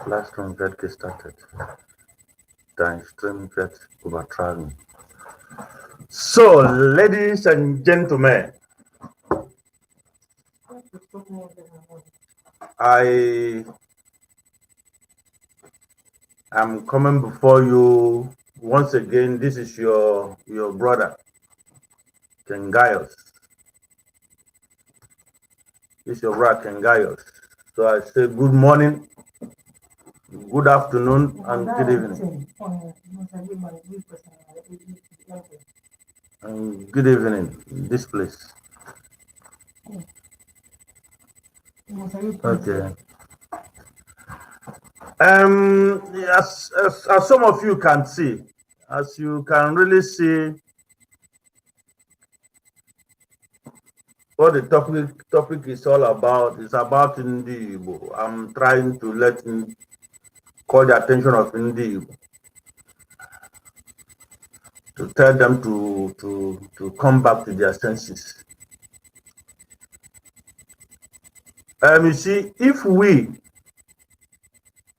Last stream get started. Then stream get overtraveling. So, ladies and gentlemen, I am coming before you once again. This is your brother, Kengayos. This is your brother, Kengayos. So I say good morning, good afternoon, and good evening. And good evening in this place. Okay. As some of you can see, as you can really see, what the topic is all about is about Ndi Igbo. I'm trying to call the attention of Ndi Igbo to tell them to come back to their senses. You see, if we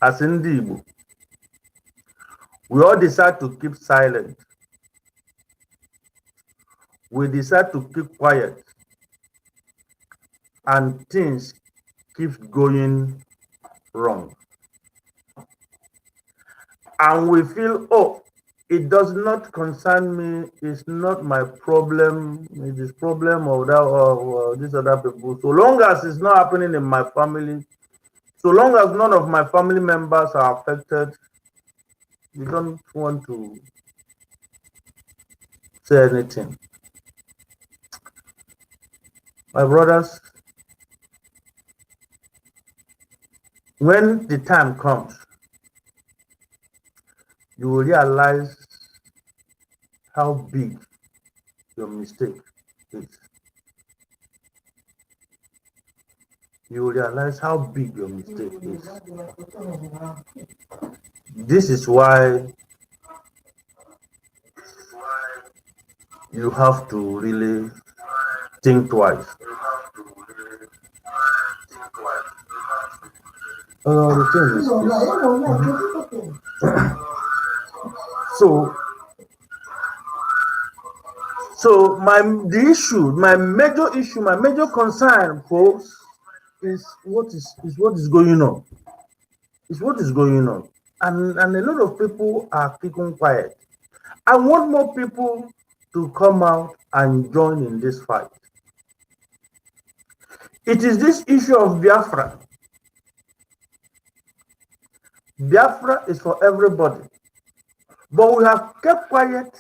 as Ndi Igbo, we all decide to keep silent, we decide to keep quiet, and things keep going wrong, and we feel, oh, it does not concern me, it's not my problem, it is problem of that or these other people. So long as it's not happening in my family, so long as none of my family members are affected, we don't want to say anything. My brothers, when the time comes, you will realize how big your mistake is. You will realize how big your mistake is. This is why you have to really think twice. The thing is, so my major concern, folks, is what is going on. Is what is going on, and a lot of people are keeping quiet. I want more people to come out and join in this fight. It is this issue of Biafra. Biafra is for everybody, but we have kept quiet.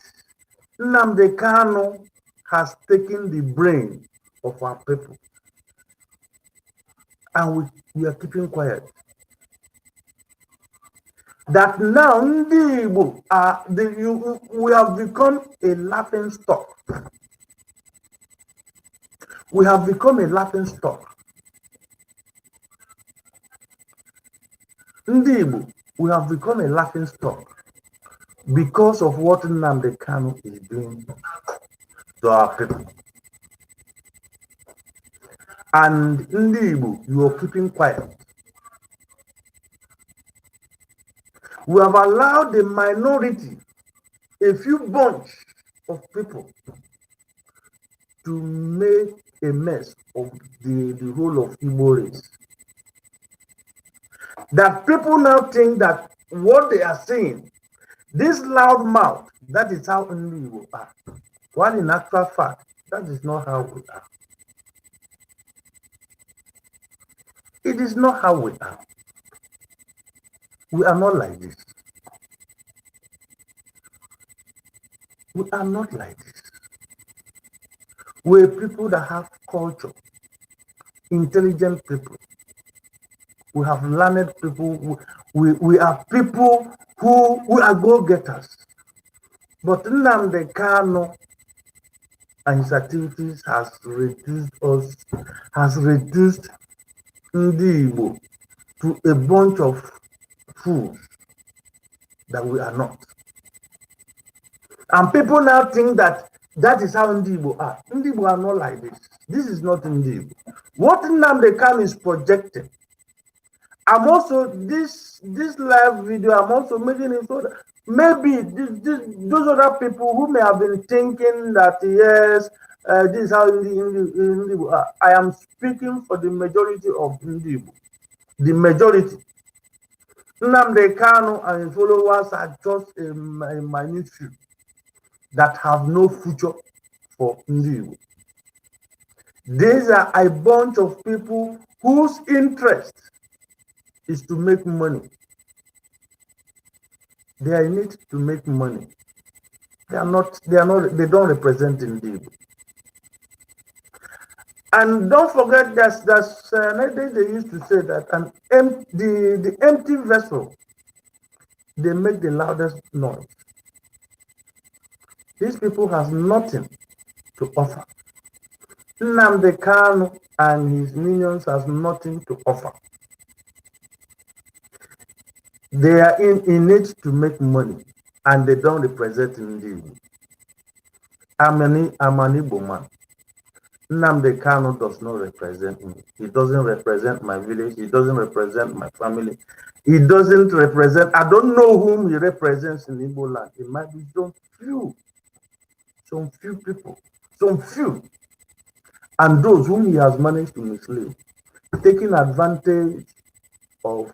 Nnamdi Kanu has taken the brain of our people, and we are keeping quiet. That now Ndi Igbo we have become a laughing stock. We have become a laughing stock. Ndi Igbo, we have become a laughing stock because of what Nnamdi Kanu is doing to our people. And Ndi Igbo, you are keeping quiet. We have allowed the minority, a few bunch of people, to make a mess of the whole of Igbo race. That people now think that what they are saying, this loud mouth, that is how Ndi Igbo are. While in actual fact, that is not how we are. It is not how we are. We are not like this. We are not like this. We're people that have culture, intelligent people. We have learned people. We are people who are go-getters. But Nnamdi Kanu and his activities has reduced Ndi Igbo to a bunch of fools that we are not. And people now think that is how Ndi Igbo are. Ndi Igbo are not like this. This is not Ndi Igbo. What Nnamdi Kanu is projecting I'm also this live video, I'm also making it so that maybe those other people who may have been thinking that yes, this is how Indigo are. I am speaking for the majority of Indigo. The majority. Nnamdi Kanu and his followers are just a minute few that have no future for Indigo. These are a bunch of people whose interest is to make money. They are in it to make money. They don't represent Indigo. And don't forget that they used to say that the empty vessel, they make the loudest noise. These people have nothing to offer. Nnamdi Kanu and his minions have nothing to offer. They are in it to make money, and they don't represent Indigo. I'm an Igbo man. Nnamdi Kanu does not represent me. He doesn't represent my village. He doesn't represent my family. He doesn't represent, I don't know whom he represents in Igbo land. It might be some few people, some few. And those whom he has managed to mislead, taking advantage of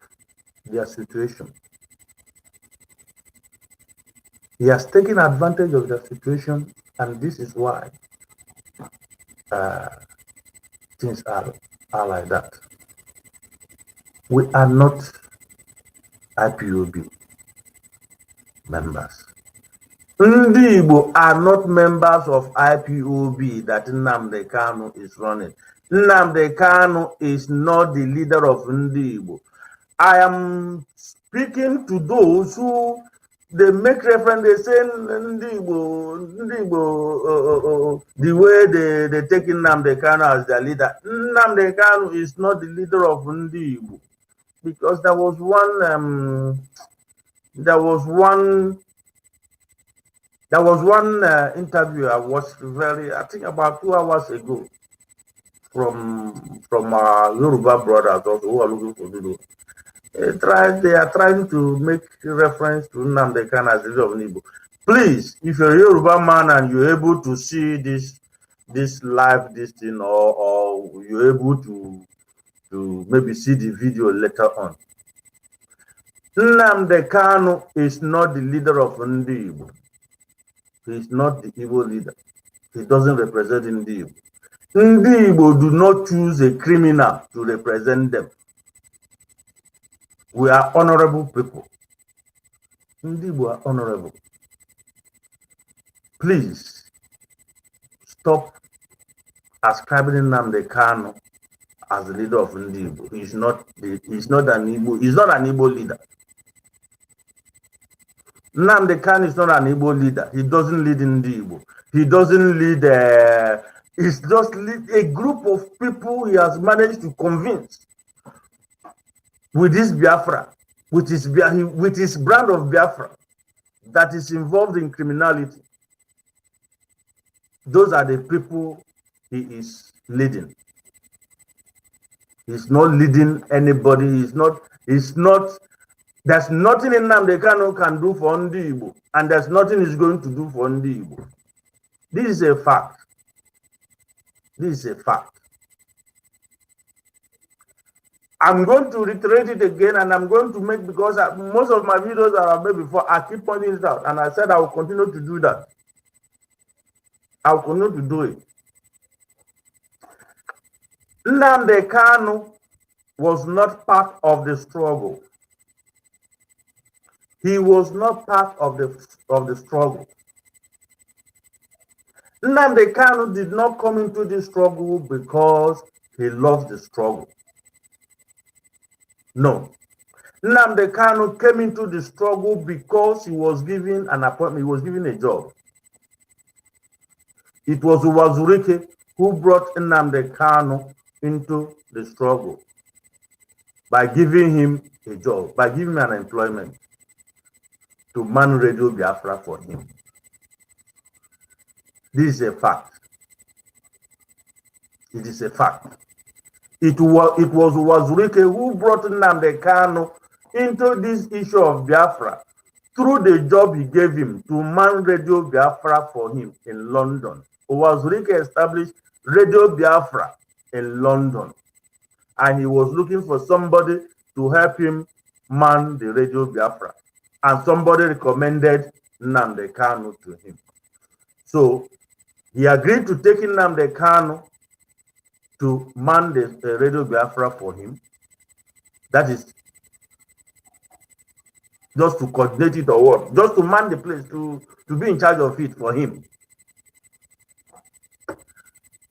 their situation. He has taken advantage of their situation, and this is why things are like that. We are not IPOB members. Ndị Igbo are not members of IPOB that Nnamdi Kanu is running. Nnamdi Kanu is not the leader of Ndị Igbo. I am speaking to those who they make reference, they say Ndị Igbo, the way they take Nnamdi Kanu as their leader. Nnamdi Kanu is not the leader of Ndị Igbo, because there was one interview I watched I think about 2 hours ago from our Yoruba brothers also who are looking for Dudu. They are trying to make reference to Nnamdi Kanu as the leader of Igbo. Please, if you're a Yoruba man and you're able to see this live thing, or you're able to maybe see the video later on. Nnamdi Kanu is not the leader of Ndị Igbo. He is not the Igbo leader. He doesn't represent Ndị Igbo. Ndị Igbo do not choose a criminal to represent them. We are honorable people. Ndị Igbo are honorable. Please stop ascribing Nnamdi Kanu as the leader of Ndị Igbo. He's not an Igbo leader. Nnamdi Kanu is not an Igbo leader. He doesn't lead Ndị Igbo. He doesn't lead. He's just a group of people he has managed to convince with his Biafra, with his brand of Biafra that is involved in criminality. Those are the people he is leading. He's not leading anybody. There's nothing Nnamdi Kanu can do for Ndị Igbo, and there's nothing he's going to do for Ndị Igbo. This is a fact. This is a fact. I'm going to reiterate it again, and I'm going to make, because most of my videos that I've made before, I keep pointing it out, and I said I will continue to do that. I will continue to do it. Nnamdi Kanu was not part of the struggle. He was not part of the struggle. Nnamdi Kanu did not come into this struggle because he loves the struggle. No. Nnamdi Kanu came into the struggle because he was given an appointment, he was given a job. It was Uwazurike who brought Nnamdi Kanu into the struggle by giving him a job, by giving him an employment to man Radio Biafra for him. This is a fact. It is a fact. it was Wazurike who brought Nnamdi Kanu into this issue of Biafra through the job he gave him to man Radio Biafra for him in London. Wazurike established Radio Biafra in London, and he was looking for somebody to help him man the Radio Biafra, and somebody recommended Nnamdi Kanu to him. So he agreed to take Nnamdi Kanu to man the Radio Biafra for him. That is just to coordinate it or what? Just to man the place, to be in charge of it for him.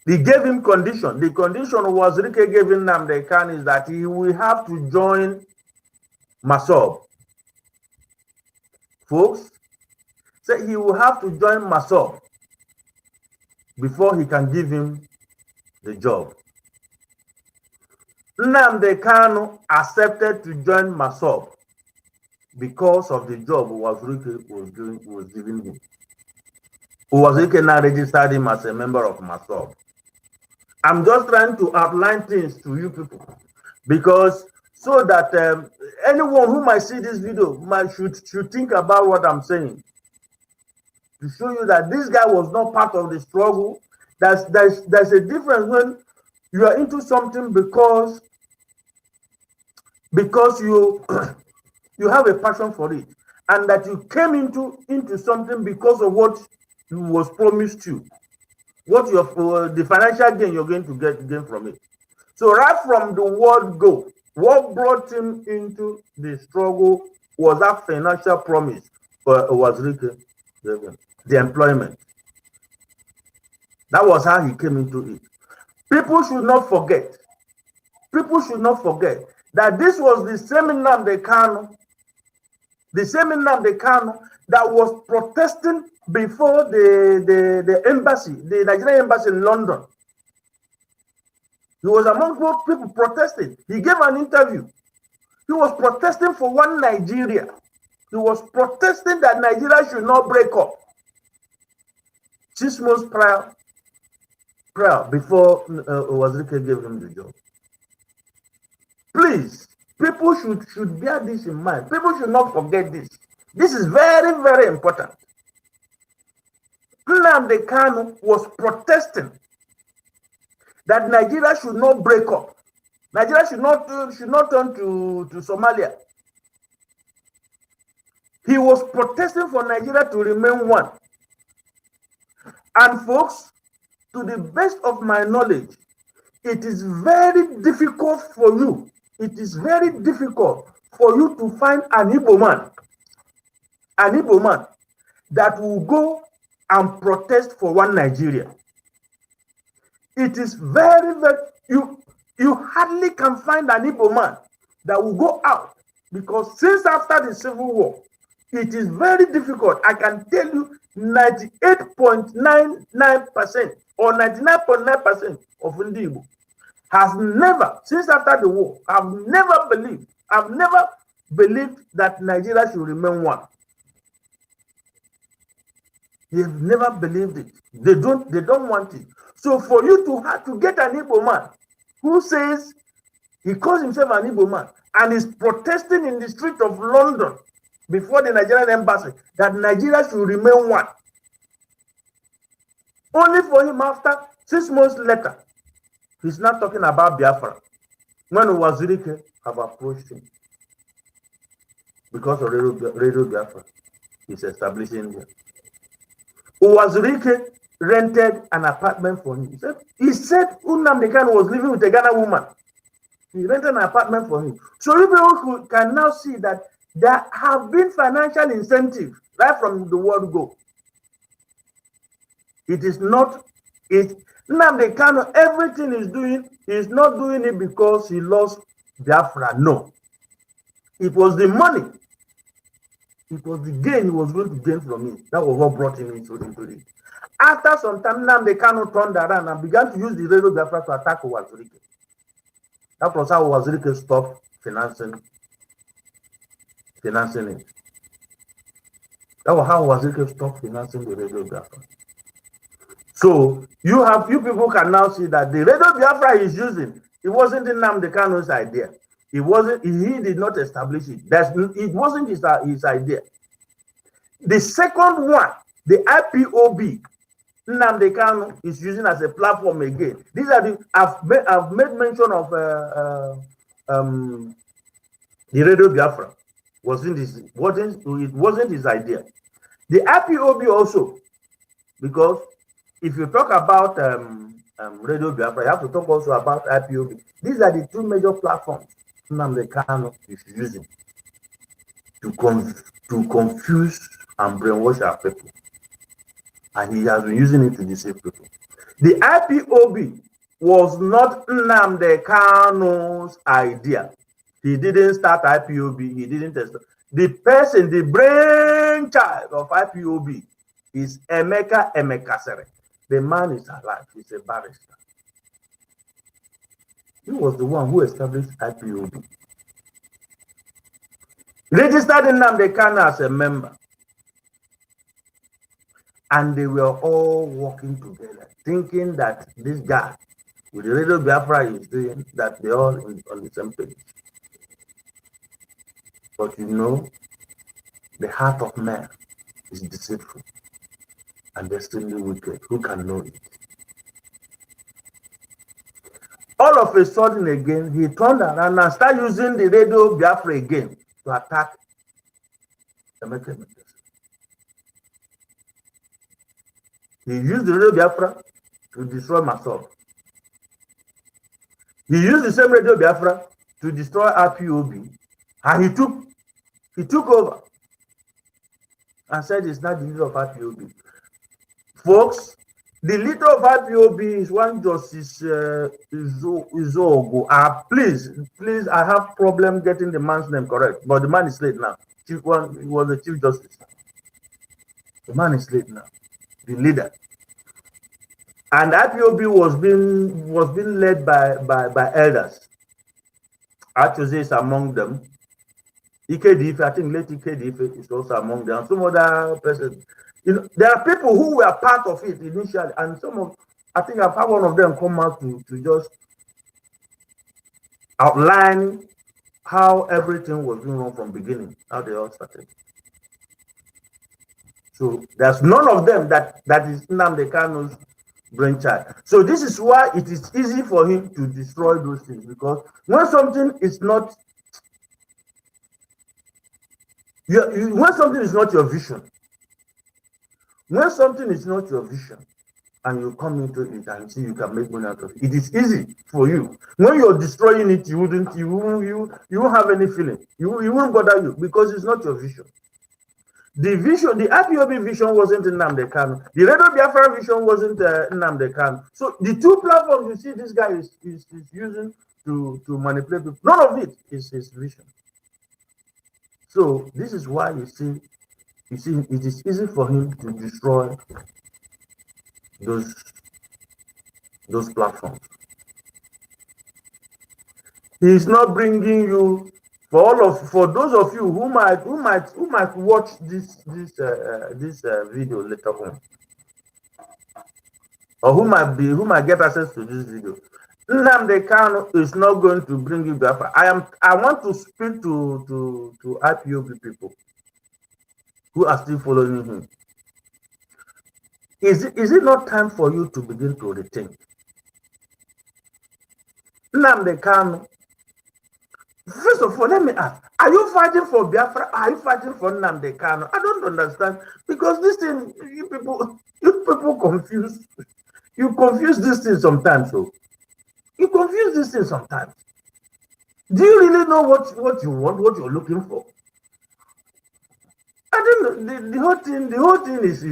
He gave him condition. The condition Wazirike gave him Nnamdi Kanu is that he will have to join Masob. Folks, say he will have to join Masob before he can give him the job. Nnamdi Kanu accepted to join Masob because of the job Wazirike was giving him. Wazirike now registered him as a member of Masob. I'm just trying to outline things to you people, because so that anyone who might see this video should think about what I'm saying, to show you that this guy was not part of the struggle. There's a difference when you are into something because you you have a passion for it, and that you came into something because of what was promised you, what the financial gain you're going to gain from it. So right from the word go, what brought him into the struggle was that financial promise was the employment. That was how he came into it. People should not forget that this was the same Nnamdi Kanu that was protesting before the embassy, the Nigerian embassy in London. He was among those people protesting. He gave an interview. He was protesting for one Nigeria. He was protesting that Nigeria should not break up. 6 months prior before Wazirike gave him the job. Please, people should bear this in mind. People should not forget this. This is very, very important. Nnamdi Kanu was protesting that Nigeria should not break up. Nigeria should not turn to Somalia. He was protesting for Nigeria to remain one. And folks, to the best of my knowledge, it is very difficult for you. It is very difficult for you to find an Igbo man that will go and protest for one Nigeria. It is very, very, you hardly can find an Igbo man that will go out, because since after the Civil War, it is very difficult. I can tell you 98.99% or 99.9% of Ndi Igbo has never, since after the war, I've never believed that Nigeria should remain one. They've never believed it. They don't want it. So for you to get an Igbo man who says he calls himself an Igbo man and is protesting in the street of London before the Nigerian embassy that Nigeria should remain one, only for him after 6 months later, he's not talking about Biafra. When Wazirike have approached him because of Radio Biafra, he's establishing here. Wazirike rented an apartment for him. He said Nnamdi Kanu was living with a Ghana woman. He rented an apartment for him. So you people can now see that there have been financial incentives right from the word go. It is not it. Nnamdi Kanu, everything he's not doing it because he lost Biafra. No. It was the money. It was the gain he was going to gain from it. That was what brought him into it. After some time, Nnamdi Kanu turned around and began to use the Radio Biafra to attack Wazirike. That was how Wazirike stopped financing it. That was how Wazirike stopped financing the Radio Biafra. So you people can now see that the Radio Biafra is using It wasn't Nnamdi Kanu's idea. It wasn't. He did not establish it. It wasn't his idea. The second one, the IPOB, Nnamdi Kanu is using as a platform again. These are the I've made mention of the Radio Biafra. It wasn't his idea. The IPOB also, because if you talk about Radio Biafra, you have to talk also about IPOB. These are the two major platforms Nnamdi Kanu is using to confuse and brainwash our people. And he has been using it to deceive people. The IPOB was not Nnamdi Kanu's idea. He didn't start IPOB. He didn't test it. The person, the brainchild of IPOB is Emeka Emekasere. The man is alive. He's a barrister. He was the one who established IPOB. Registered Nnamdi Kanu as a member. And they were all working together, thinking that this guy with the Radio Biafra is doing, that they're all on the same page. But you know, the heart of man is deceitful and extremely wicked. Who can know it? All of a sudden again, he turned around and started using the Radio Biafra again to attack Emeka. He used the Radio Biafra to destroy myself. He used the same Radio Biafra to destroy IPOB, and he took over and said it's not the leader of IPOB. Folks, the leader of IPOB is one Justice Izogo. Please, I have problem getting the man's name correct, but the man is late now. He was the Chief Justice. The man is late now. The leader, and IPOB was being led by elders. Actually, is among them. IKDF, I think late IKDF is also among them. Some other persons. You know, there are people who were part of it initially, and I think I've had one of them come out to just outline how everything was going on from beginning, how they all started. So there's none of them that is Nnamdi Kanu's brainchild. So this is why it is easy for him to destroy those things, because when something is not when something is not your vision, and you come into it and see you can make money out of it, it is easy for you. When you're destroying it, you won't have any feeling. You won't bother you, because it's not your vision. The vision, the IPOB vision wasn't Nnamdi Kanu. The Radio Biafra vision wasn't Nnamdi Kanu. So the two platforms you see this guy is using to manipulate people, none of it is his vision. So this is why you see it is easy for him to destroy those platforms. He's not bringing you. For those of you who might watch this video later on, or who might get access to this video, Nnamdi Kanu is not going to bring you Biafra. I want to speak to IPOB people who are still following him. Is it not time for you to begin to rethink? Nnamdi Kanu. First of all, let me ask, are you fighting for Biafra? Are you fighting for Nnamdi Kanu? I don't understand, because this thing, you people confuse. You confuse this thing sometimes. So you confuse this thing sometimes. Do you really know what you want, what you're looking for? I don't know. The whole thing is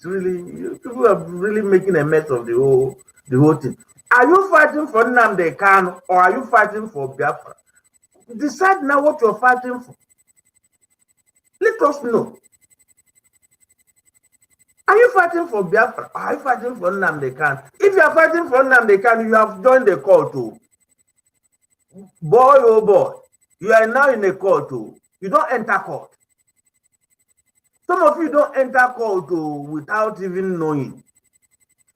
really, people are really making a mess of the whole thing. Are you fighting for Nnamdi Kanu, or are you fighting for Biafra? Decide now what you're fighting for. Let us know. Are you fighting for Biafra, or are you fighting for Nnamdi Kanu? If you are fighting for Nnamdi Kanu, you have joined the cult too. Boy, oh boy, you are now in a cult too. You don't enter cult. Some of you don't enter cult too without even knowing.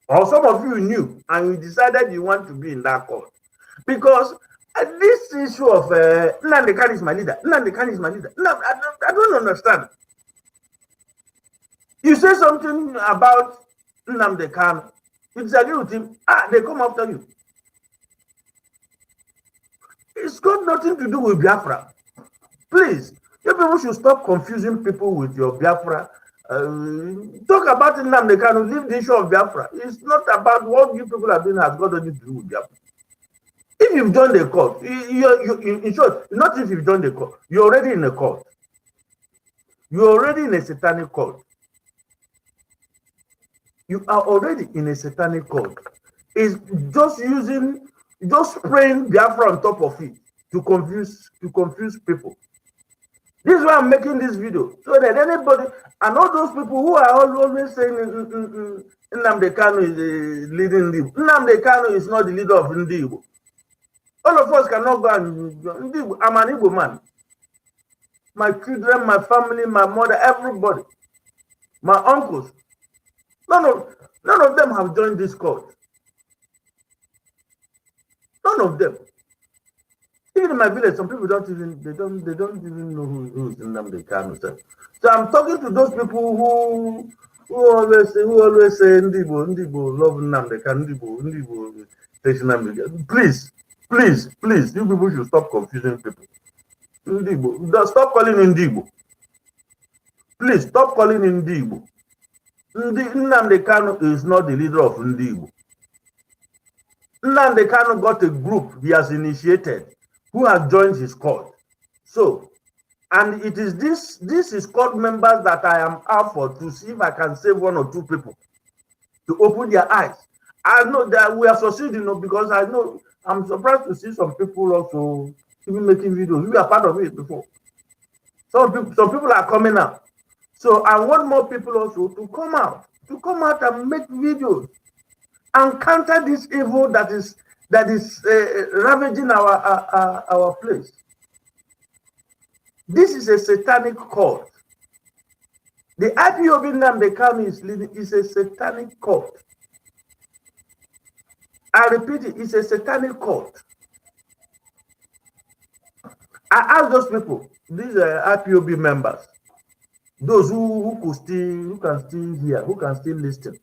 Or some of you knew and you decided you want to be in that cult. Because this issue of Nnamdi Kanu is my leader, Nnamdi Kanu is my leader. No, I don't understand. You say something about Nnamdi Kanu, you disagree with him, they come after you. It's got nothing to do with Biafra. Please, you people should stop confusing people with your Biafra. Talk about Nnamdi Kanu, leave the issue of Biafra. It's not about what you people are doing has got nothing to do with Biafra. If you've joined the court, in short, not if you've joined the court, you're already in a court. You're already in a satanic court. You are already in a satanic court. It's just spraying Biafra on top of it to confuse people. This is why I'm making this video, so that anybody, and all those people who are always saying Nnamdi Kanu is leading Igbo. Nnamdi Kanu is not the leader of Igbo. All of us cannot go and Igbo. I'm an Igbo man. My children, my family, my mother, everybody, my uncles, none of them have joined this court. None of them. Even in my village, some people don't even know who is Nnamdi Kanu. So I'm talking to those people who always say Ndibo love Nnamdi Kanu, Ndibo. Please, you people should stop confusing people. Ndibo, stop calling Ndibo. Please stop calling Ndibo. Nnamdi Kanu is not the leader of Ndibo. Nnamdi Kanu got a group he has initiated who has joined his court. So, and it is this is court members that I am out for to see if I can save one or two people to open their eyes. I know that we are succeeding, because I know I'm surprised to see some people also even making videos. We are part of it before. Some people are coming out. So I want more people also to come out and make videos and counter this evil that is ravaging our place. This is a satanic cult. The IPOB Nnamdi Kanu is leading is a satanic cult. I repeat it, it's a satanic cult. I ask those people, these are IPOB members, those who can still hear, who can still listen.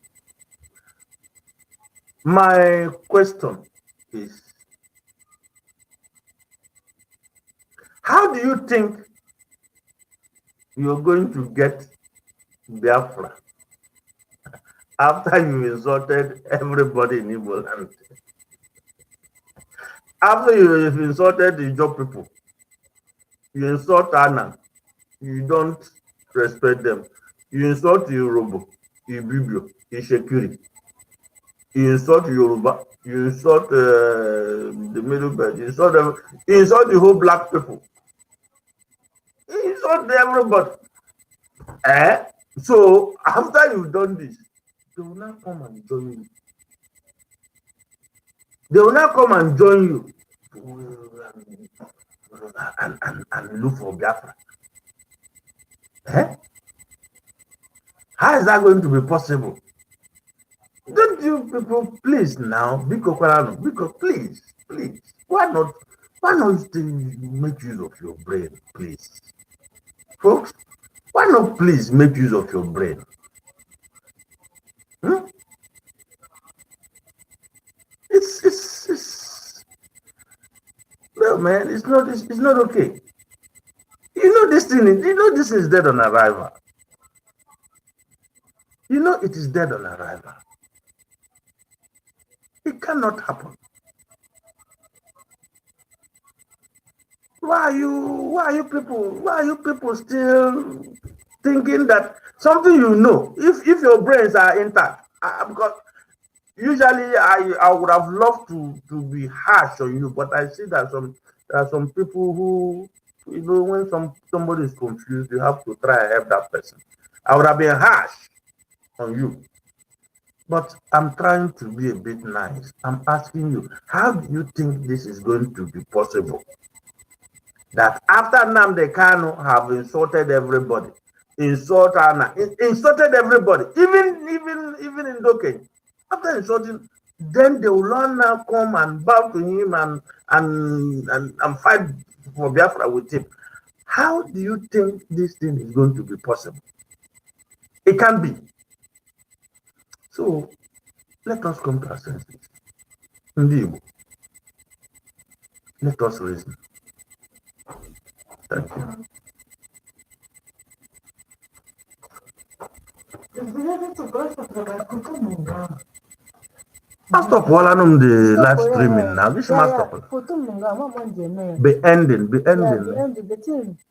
My question is, how do you think you're going to get Biafra after you insulted everybody in Igbo land? After you've insulted the job people, you insult Anna, you don't respect them. You insult the Yoruba, Ibibio, Ishekiri. You insult Yoruba, you insult the Middle Belt, you insult them, you insult the whole black people. You insult everybody. So after you've done this, they will not come and join you. They will not come and join you and look for Biafra. How is that going to be possible? Don't you people please now, because please, why not make use of your brain, please? Folks, why not please make use of your brain? It's no, man, it's not okay. This is dead on arrival. It is dead on arrival. It cannot happen. Why are you people still thinking that something if your brains are intact? Because usually I would have loved to be harsh on you, but I see that there are some people who, when somebody is confused, you have to try and help that person. I would have been harsh on you. But I'm trying to be a bit nice. I'm asking you, how do you think this is going to be possible? That after Nnamdi Kanu have insulted everybody, insulted everybody, even in Doken, after insulting, then they will all now come and bow to him and fight for Biafra with him. How do you think this thing is going to be possible? It can be. So let us come to our senses. Indeed, let us reason. Thank you. Master Polanum the live streaming now. Which master? Be ending.